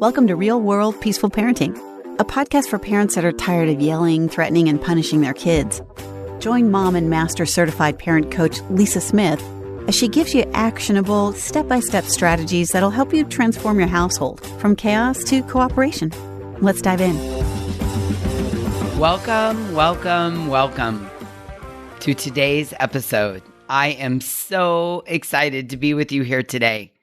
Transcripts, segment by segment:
Welcome to Real World Peaceful Parenting, a podcast for parents that are tired of yelling, threatening, and punishing their kids. Join mom and master certified parent coach Lisa Smith as she gives you actionable, step-by-step strategies that'll help you transform your household from chaos to cooperation. Let's dive in. Welcome to today's episode. I am so excited to be with you here today.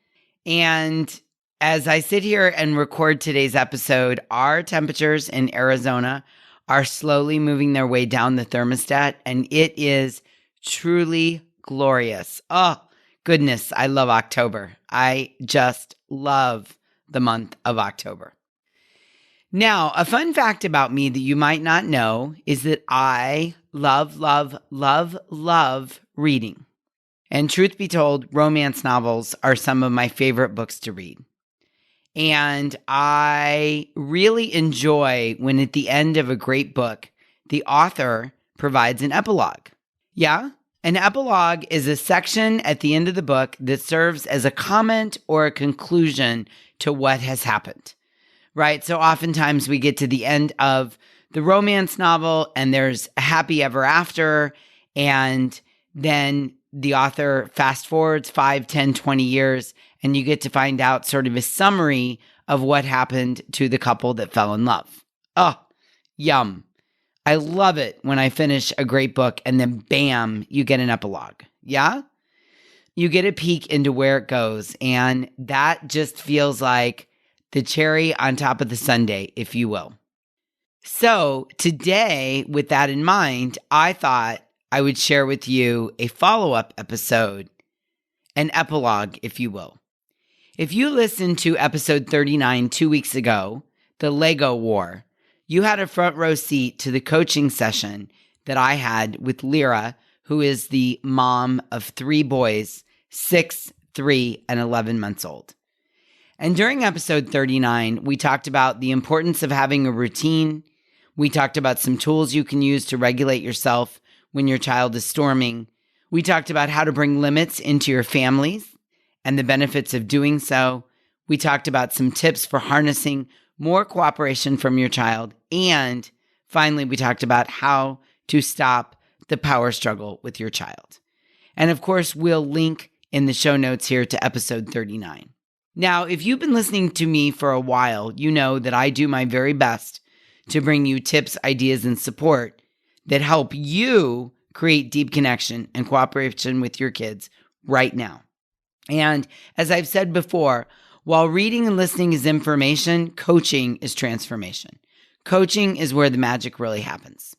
And as I sit here and record today's episode, our temperatures in Arizona are slowly moving their way down the thermostat, and it is truly glorious. Oh, goodness, I love October. I just love the month of October. Now, a fun fact about me that you might not know is that I love reading. And truth be told, romance novels are some of my favorite books to read. And I really enjoy when at the end of a great book, the author provides an epilogue. Yeah? An epilogue is a section at the end of the book that serves as a comment or a conclusion to what has happened, right? So oftentimes we get to the end of the romance novel and there's a happy ever after, and then the author fast forwards 5, 10, 20 years, and you get to find out sort of a summary of what happened to the couple that fell in love. Oh, yum. I love it when I finish a great book and then bam, you get an epilogue. Yeah? You get a peek into where it goes, and that just feels like the cherry on top of the sundae, if you will. So today, with that in mind, I thought I would share with you a follow-up episode, an epilogue, if you will. If you listened to episode 39 2 weeks ago, the Lego War, you had a front row seat to the coaching session that I had with Lyra, who is the mom of 3 boys, 6, 3, and 11 months old. And during episode 39, we talked about the importance of having a routine. We talked about some tools you can use to regulate yourself when your child is storming. We talked about how to bring limits into your families and the benefits of doing so. We talked about some tips for harnessing more cooperation from your child. And finally, we talked about how to stop the power struggle with your child. And of course, we'll link in the show notes here to episode 39. Now, if you've been listening to me for a while, you know that I do my very best to bring you tips, ideas, and support that help you create deep connection and cooperation with your kids right now. And as I've said before, while reading and listening is information, coaching is transformation. Coaching is where the magic really happens.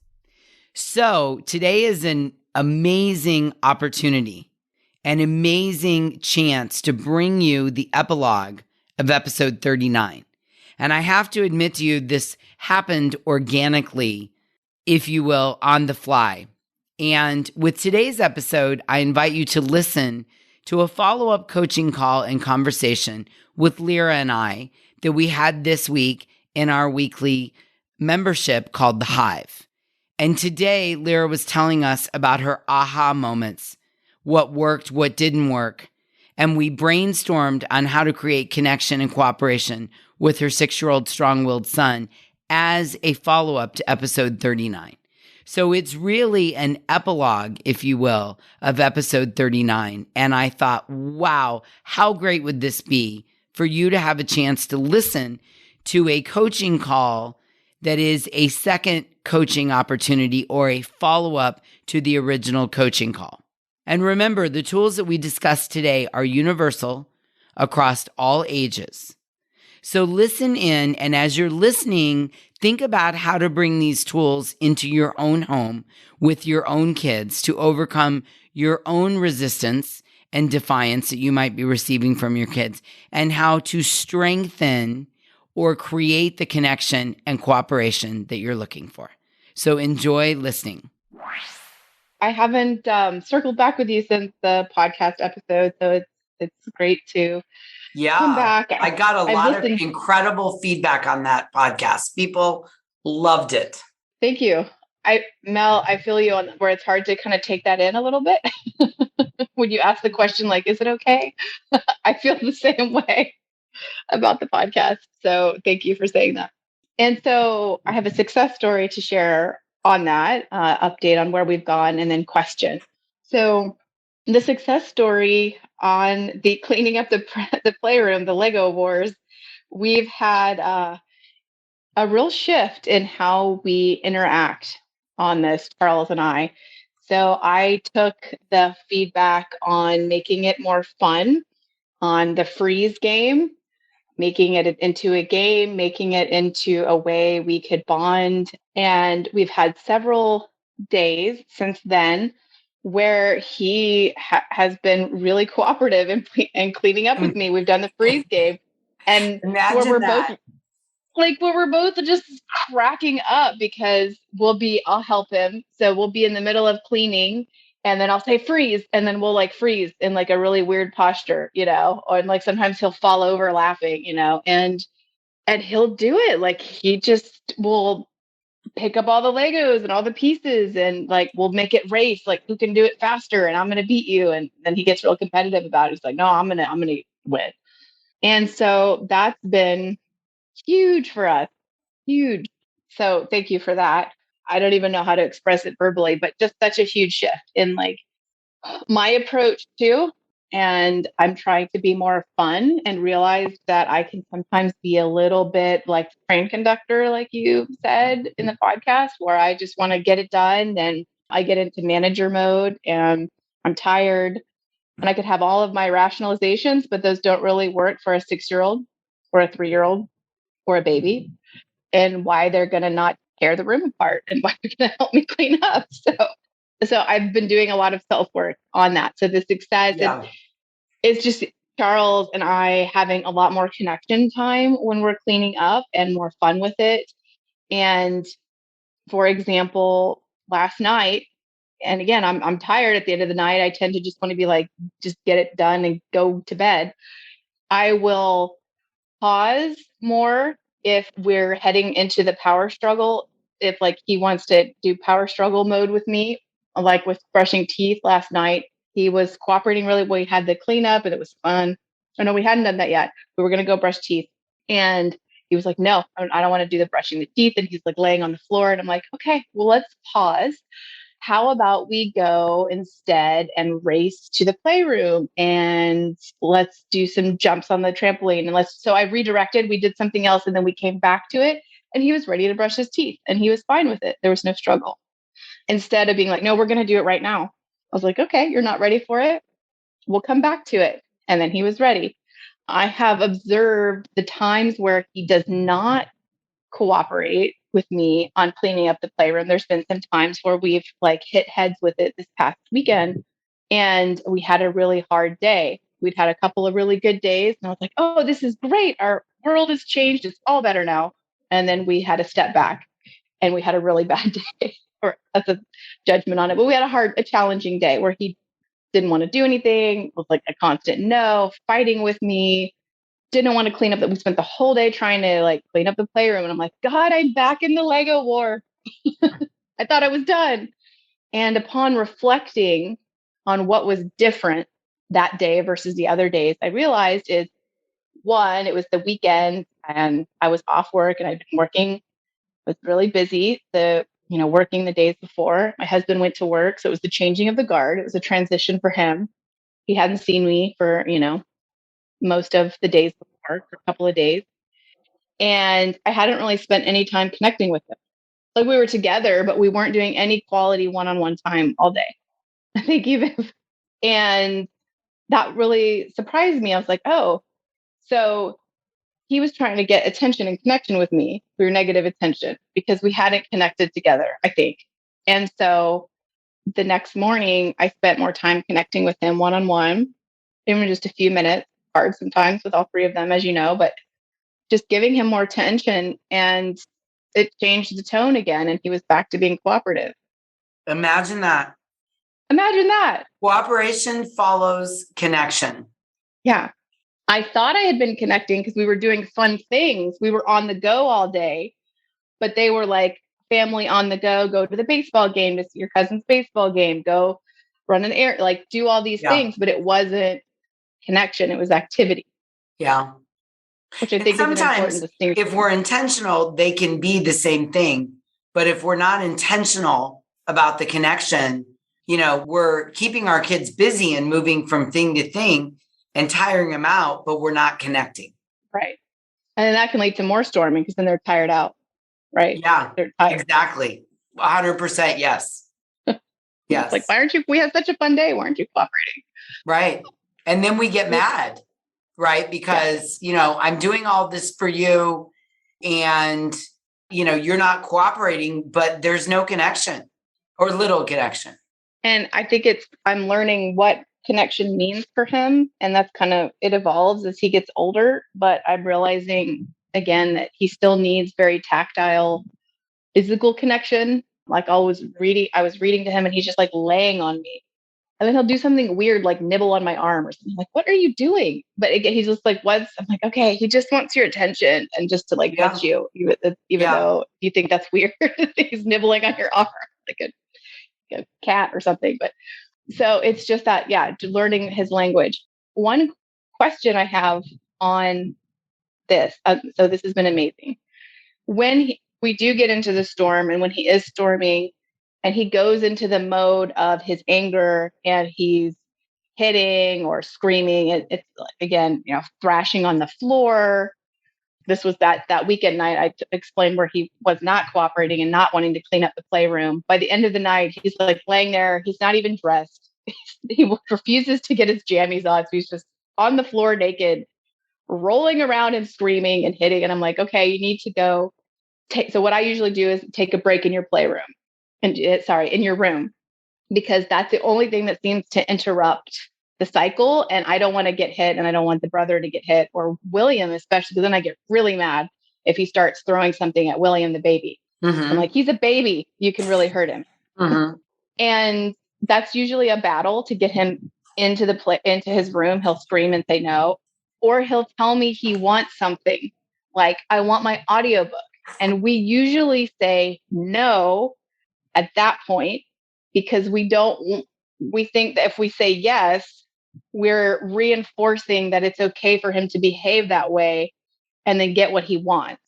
So today is an amazing opportunity, an amazing chance to bring you the epilogue of episode 39. And I have to admit to you, this happened organically, if you will, on the fly. And with today's episode, I invite you to listen to a follow-up coaching call and conversation with Lyra and I that we had this week in our weekly membership called The Hive. And today, Lyra was telling us about her aha moments, what worked, what didn't work. And we brainstormed on how to create connection and cooperation with her 6-year-old strong-willed son as a follow-up to episode 39. So it's really an epilogue, if you will, of episode 39. And I thought, wow, how great would this be for you to have a chance to listen to a coaching call that is a second coaching opportunity or a follow-up to the original coaching call. And remember, the tools that we discussed today are universal across all ages. So listen in, and as you're listening, think about how to bring these tools into your own home with your own kids to overcome your own resistance and defiance that you might be receiving from your kids, and how to strengthen or create the connection and cooperation that you're looking for. So enjoy listening. I haven't circled back with you since the podcast episode, so it's great to come back. I got a lot of incredible feedback on that podcast. People loved it. Thank you. Mel, I feel you on where it's hard to kind of take that in a little bit. When you ask the question, like, is it okay? I feel the same way. about the podcast. So thank you for saying that. And so I have a success story to share on that, update on where we've gone, and then question. So the success story on the cleaning up the playroom, the Lego Wars, we've had a real shift in how we interact on this, Charles and I. So I took the feedback on making it more fun on the freeze game, making it into a game, making it into a way we could bond. And we've had several days since then where he has been really cooperative in cleaning up with me. We've done the freeze game, and where Imagine we're that. both where we're both just cracking up because I'll help him. So we'll be in the middle of cleaning, and then I'll say freeze, and then we'll like freeze in like a really weird posture, or like sometimes he'll fall over laughing, and he'll do it. Like he just will pick up all the Legos and all the pieces, and like we'll make it race, like who can do it faster, and I'm gonna beat you. And then he gets real competitive about it. He's like, no, I'm gonna win. And so that's been huge for us. Huge. So thank you for that. I don't even know how to express it verbally, but just such a huge shift in like my approach too. And I'm trying to be more fun and realize that I can sometimes be a little bit like train conductor, like you said in the podcast, where I just want to get it done. Then I get into manager mode and I'm tired. And I could have all of my rationalizations, but those don't really work for a 6-year-old or a 3-year-old or a baby, and why they're going to not tear the room apart and why they're going to help me clean up. So I've been doing a lot of self work on that. So the success, it's just Charles and I having a lot more connection time when we're cleaning up and more fun with it. And for example, last night, and again, I'm tired at the end of the night. I tend to just want to be like, just get it done and go to bed. I will pause more if we're heading into the power struggle. If like he wants to do power struggle mode with me, like with brushing teeth last night, he was cooperating really well. We had the cleanup and it was fun. Oh no, we hadn't done that yet. We were going to go brush teeth. And he was like, no, I don't want to do the brushing the teeth. And he's like laying on the floor. And I'm like, okay, well, let's pause. How about we go instead and race to the playroom and let's do some jumps on the trampoline, and so I redirected, we did something else, and then we came back to it, and he was ready to brush his teeth and he was fine with it. There was no struggle. Instead of being like, no, we're going to do it right now. I was like, okay, you're not ready for it. We'll come back to it. And then he was ready. I have observed the times where he does not cooperate with me on cleaning up the playroom. There's been some times where we've like hit heads with it this past weekend, and we had a really hard day. We'd had a couple of really good days, and I was like, oh, this is great. Our world has changed. It's all better now. And then we had a step back and we had a really bad day. Or that's a judgment on it. But we had a challenging day where he didn't want to do anything, was like a constant no, fighting with me, didn't want to clean up. That we spent the whole day trying to like clean up the playroom. And I'm like, God, I'm back in the Lego war. I thought I was done. And upon reflecting on what was different that day versus the other days, I realized is one, it was the weekend and I was off work and I'd been working, was really busy. Working the days before. My husband went to work. So it was the changing of the guard. It was a transition for him. He hadn't seen me for, most of the days before, for a couple of days. And I hadn't really spent any time connecting with him. Like we were together, but we weren't doing any quality one-on-one time all day. Thank you, Viv. And that really surprised me. I was like, oh, so he was trying to get attention and connection with me through negative attention because we hadn't connected together, I think. And so the next morning, I spent more time connecting with him one-on-one, even just a few minutes, hard sometimes with all three of them, as you know, but just giving him more attention, and it changed the tone again, and he was back to being cooperative. Imagine that. Imagine that. Cooperation follows connection. Yeah. I thought I had been connecting because we were doing fun things. We were on the go all day, but they were like family on the go to the baseball game, to see your cousin's baseball game, go run an air, like do all these things, but it wasn't connection. It was activity. Yeah. which I And think is an important sometimes distinction. if we're intentional, they can be the same thing. But if we're not intentional about the connection, we're keeping our kids busy and moving from thing to thing and tiring them out, but we're not connecting. Right. And then that can lead to more storming because then they're tired out. Right. Yeah, They're tired. exactly. 100% yes. Yes. It's like, why aren't you, we had such a fun day. Why aren't you cooperating? Right. And then we get mad, right? Because, I'm doing all this for you and, you're not cooperating, but there's no connection or little connection. And I think I'm learning what connection means for him. And that's it evolves as he gets older. But I'm realizing again that he still needs very tactile, physical connection. Like I was reading to him and he's just like laying on me. And then he'll do something weird, like nibble on my arm or something. Like, what are you doing? But again, he's just like, I'm like, okay, he just wants your attention and just to touch you, even though you think that's weird. He's nibbling on your arm like a cat or something. But so it's just that, learning his language. One question I have on this, so this has been amazing. When we do get into the storm and when he is storming, and he goes into the mode of his anger and he's hitting or screaming. It's again, thrashing on the floor. This was that weekend night I explained where he was not cooperating and not wanting to clean up the playroom. By the end of the night, he's like laying there. He's not even dressed. He refuses to get his jammies on. So he's just on the floor naked, rolling around and screaming and hitting. And I'm like, okay, you need to go. So what I usually do is take a break in your playroom. In your room, because that's the only thing that seems to interrupt the cycle. And I don't want to get hit and I don't want the brother to get hit or William, especially because then I get really mad if he starts throwing something at William, the baby. Mm-hmm. I'm like, he's a baby. You can really hurt him. Mm-hmm. And that's usually a battle to get him into his room. He'll scream and say no, or he'll tell me he wants something like, I want my audiobook. And we usually say no at that point, because we think that if we say yes, we're reinforcing that it's okay for him to behave that way and then get what he wants.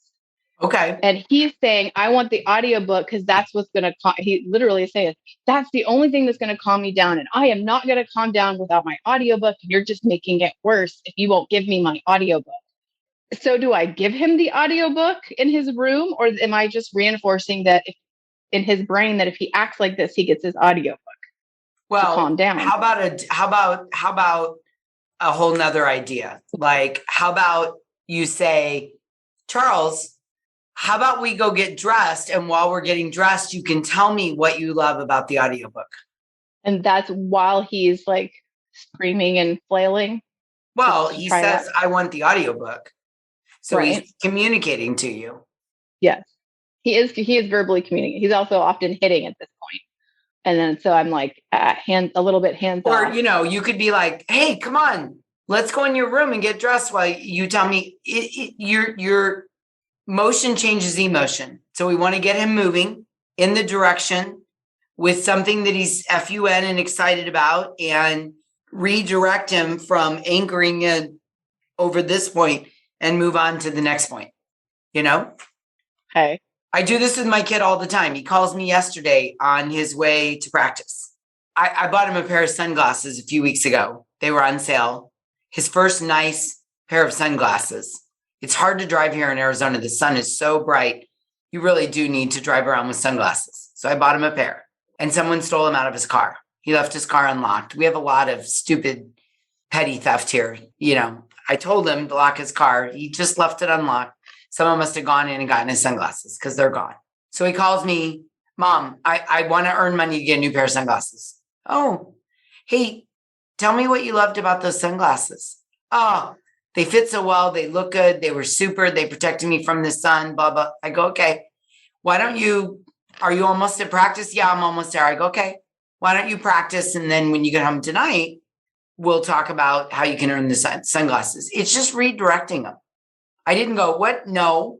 Okay. And he's saying, I want the audiobook because that's what's going to he literally is saying, that's the only thing that's going to calm me down. And I am not going to calm down without my audiobook. And you're just making it worse if you won't give me my audiobook. So do I give him the audiobook in his room, or am I just reinforcing that in his brain that if he acts like this, he gets his audiobook to calm down? How about a whole nother idea? Like, how about you say, Charles, how about we go get dressed? And while we're getting dressed, you can tell me what you love about the audiobook. And that's while he's like screaming and flailing. Well, he says, I want the audiobook. So he's communicating to you. Yes. He is verbally communicating. He's also often hitting at this point. And then, so I'm like, a little bit hands off. Or, you could be like, hey, come on, let's go in your room and get dressed while you tell me your motion changes emotion. So we want to get him moving in the direction with something that he's fun and excited about, and redirect him from anchoring in over this point and move on to the next point, Okay. I do this with my kid all the time. He calls me yesterday on his way to practice. I bought him a pair of sunglasses a few weeks ago. They were on sale. His first nice pair of sunglasses. It's hard to drive here in Arizona. The sun is so bright. You really do need to drive around with sunglasses. So I bought him a pair, and someone stole him out of his car. He left his car unlocked. We have a lot of stupid, petty theft here. I told him to lock his car. He just left it unlocked. Someone must have gone in and gotten his sunglasses because they're gone. So he calls me, Mom, I want to earn money to get a new pair of sunglasses. Oh, hey, tell me what you loved about those sunglasses. Oh, they fit so well. They look good. They were super. They protected me from the sun, blah, blah. I go, okay. Are you almost at practice? Yeah, I'm almost there. I go, okay. Why don't you practice? And then when you get home tonight, we'll talk about how you can earn the sunglasses. It's just redirecting them. I didn't go, what? No.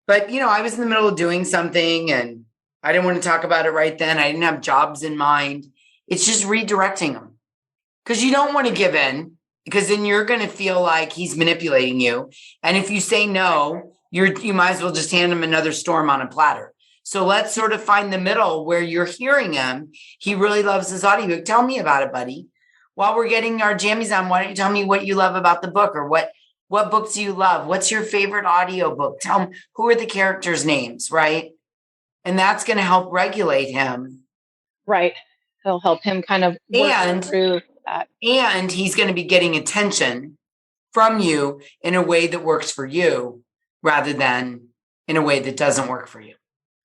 But, I was in the middle of doing something and I didn't want to talk about it right then. I didn't have jobs in mind. It's just redirecting them, because you don't want to give in, because then you're going to feel like he's manipulating you. And if you say no, you might as well just hand him another storm on a platter. So let's sort of find the middle where you're hearing him. He really loves his audiobook. Tell me about it, buddy. While we're getting our jammies on, why don't you tell me what you love about the book, or what books do you love? What's your favorite audiobook? Tell him, who are the characters' names, right? And that's going to help regulate him. Right. It'll help him kind of work through that. And he's going to be getting attention from you in a way that works for you rather than in a way that doesn't work for you.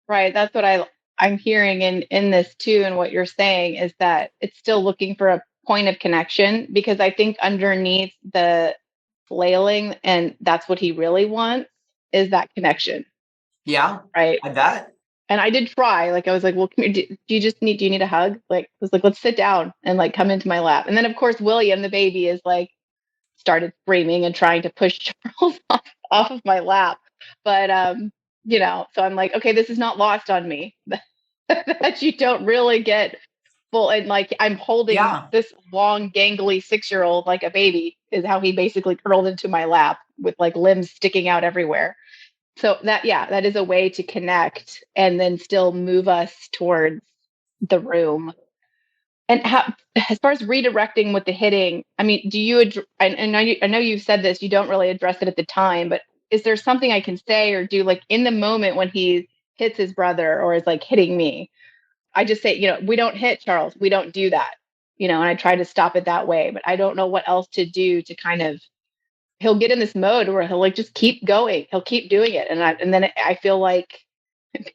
Right. That's what I'm hearing in this too. And what you're saying is that it's still looking for a point of connection, because I think underneath the flailing, and that's what he really wants, is that connection. Yeah. Right. I bet. And I did try, like, I was like, well, come here, do you need a hug? Like, I was like, let's sit down and like come into my lap. And then of course, William, the baby, is like, started screaming and trying to push Charles off of my lap. But, so I'm like, okay, this is not lost on me that you don't really get full. And like, I'm holding this long, gangly 6-year-old like a baby, is how he basically curled into my lap with like limbs sticking out everywhere. So that is a way to connect and then still move us towards the room. And as far as redirecting with the hitting, I mean, do you, I know you've said this, you don't really address it at the time, but is there something I can say or do, like in the moment when he hits his brother or is like hitting me? I just say, we don't hit Charles. We don't do that, and I try to stop it that way, but I don't know what else to do to kind of, he'll get in this mode where he'll like just keep going. He'll keep doing it. And then I feel like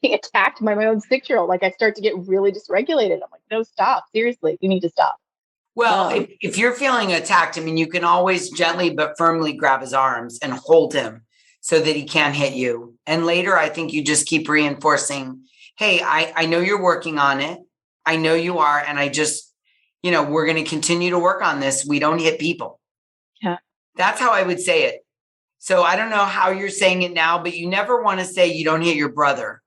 being attacked by my own 6-year-old. Like I start to get really dysregulated. I'm like, no, stop. Seriously, you need to stop. Well, if you're feeling attacked, I mean, you can always gently but firmly grab his arms and hold him so that he can't hit you. And later, I think you just keep reinforcing, hey, I know you're working on it. I know you are. And I just, we're going to continue to work on this. We don't hit people. Yeah. That's how I would say it. So I don't know how you're saying it now, but you never want to say you don't hit your brother,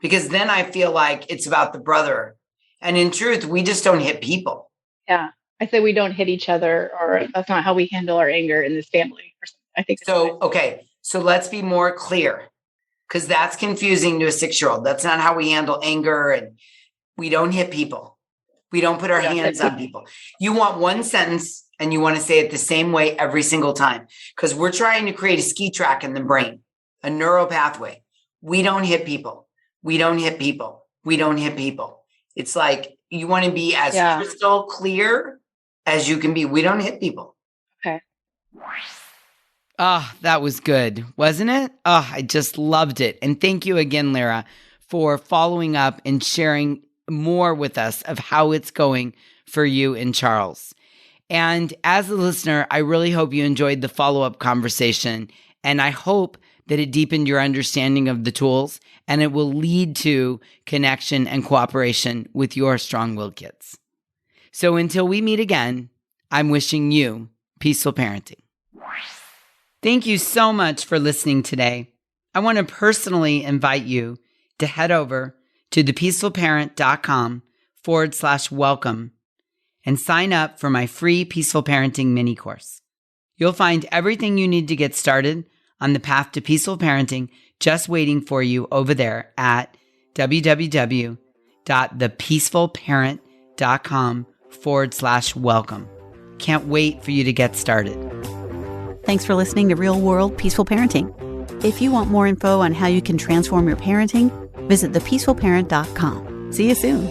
because then I feel like it's about the brother. And in truth, we just don't hit people. Yeah. I say we don't hit each other, or that's not how we handle our anger in this family. I think so. Okay. So let's be more clear, because that's confusing to a 6-year-old. That's not how we handle anger. And we don't hit people. We don't put our hands on people. You want one sentence and you want to say it the same way every single time, because we're trying to create a ski track in the brain, a neural pathway. We don't hit people. We don't hit people. We don't hit people. It's like you want to be as crystal clear as you can be. We don't hit people. Okay. Oh, that was good, wasn't it? Oh, I just loved it. And thank you again, Lyra, for following up and sharing more with us of how it's going for you and Charles. And as a listener, I really hope you enjoyed the follow-up conversation. And I hope that it deepened your understanding of the tools, and it will lead to connection and cooperation with your strong-willed kids. So until we meet again, I'm wishing you peaceful parenting. Thank you so much for listening today. I want to personally invite you to head over to thepeacefulparent.com/welcome and sign up for my free Peaceful Parenting mini course. You'll find everything you need to get started on the path to peaceful parenting just waiting for you over there at www.thepeacefulparent.com/welcome. Can't wait for you to get started. Thanks for listening to Real World Peaceful Parenting. If you want more info on how you can transform your parenting, visit thepeacefulparent.com. See you soon.